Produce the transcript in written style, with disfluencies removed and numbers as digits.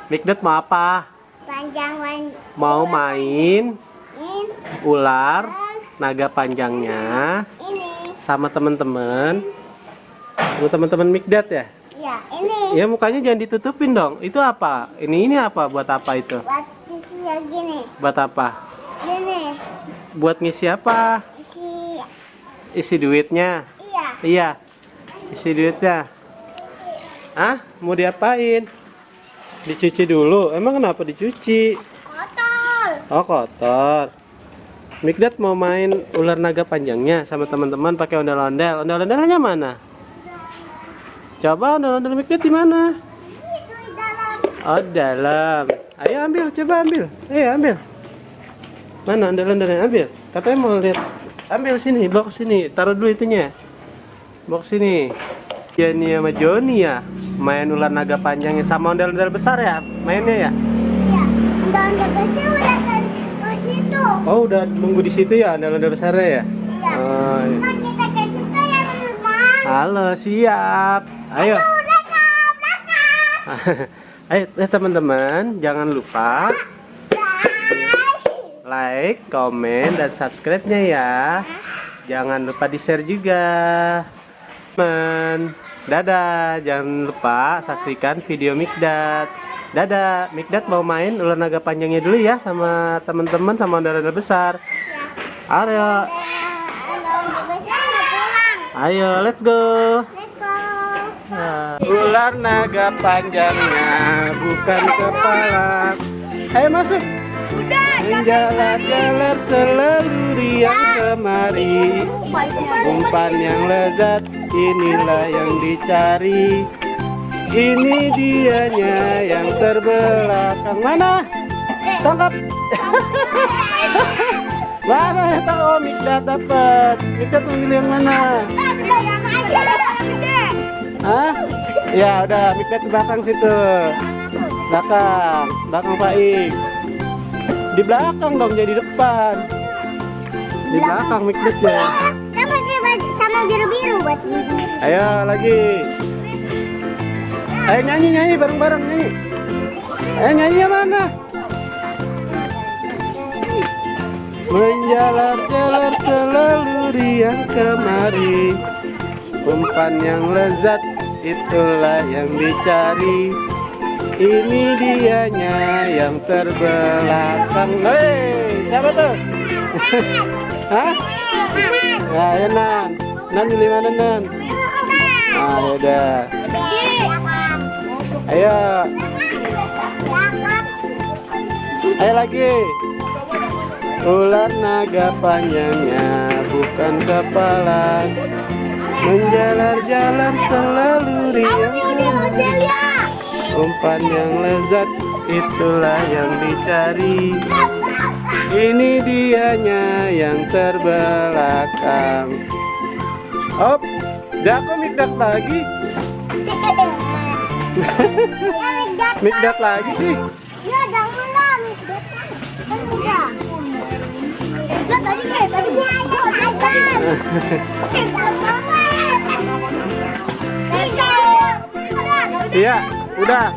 Mikdad mau apa? Mau main ular naga panjangnya sama teman-teman. Teman-teman Mikdad ya? Ya, ini. Ya mukanya jangan ditutupin dong. Itu apa? Ini apa? Buat apa itu? Buat isi gini. Buat apa? Gini. Buat ngisi apa? Isi duitnya. Iya. Iya. Isi duitnya. Ah, mau diapain? Dicuci dulu. Emang kenapa dicuci? Kotor. Oh, kotor. Mikdad mau main ular naga panjangnya sama teman-teman pakai ondel-ondel. Ondel-ondelnya mana? Coba ondel-ondel Mikdad di mana? Itu di dalam. Oh, dalam. Ayo ambil, coba ambil. Ayo ambil. Mana ondel-ondelnya? Ambil. Katanya mau lihat. Ambil sini, bawa ke sini. Taruh dulu itunya. Bawa ke sini. Jenny sama Joni ya main ular naga panjangnya sama ondel-ondel besar ya mainnya ya. Iya. Ondel-ondel besar udah kan ke situ. Oh udah nunggu di situ ya ondel-ondel besarnya ya. Iya. Oh, iya. Nah, kita ke situ ya teman-teman. Halo siap. Ayo. Ayo teman-teman jangan lupa like, komen, dan subscribe-nya ya. Jangan lupa di share juga. Teman. Dadah, jangan lupa saksikan video Mikdad. Dadah, Mikdad mau main ular naga panjangnya dulu ya sama teman-teman sama ondel-ondel besar. Ayo. Ayo, let's go. Ular naga panjangnya bukan kepala. Ayo masuk. Menjalar-jalar selalu riang kemari. Umpan yang lezat inilah yang dicari. Ini dianya yang terbelakang. Mana? Tangkap. Mana? Oh, Mikdad dapat. Mikdad memilih yang mana? Hah? Ya udah, Mikdad ke belakang situ. Belakang Pak Ik. Di belakang dong, jadi depan. Di belakang Mikdadnya. Sama biru-biru buat ini. Ayo lagi. Ayo nyanyi bareng-bareng nyanyi. Ayo nyanyi mana? Menjalar-jalar selalu riang kemari. Umpan yang lezat itulah yang dicari. Ini dianya yang terbelakang. Hei, siapa tuh? Hah? Ya, ayo Nan. Nan milih mana Nan? Ah, udah. Ayo. Ayo lagi. Ular naga panjangnya bukan kepala. Menjalar-jalar selalu riang. Umpan yang lezat itulah yang dicari. Ini dianya yang terbelakang. Op, Jako Mikdad lagi. Mikdad lagi sih. Ya jangan lah Mikdad. Kan udah. Tadi gua Iya, udah.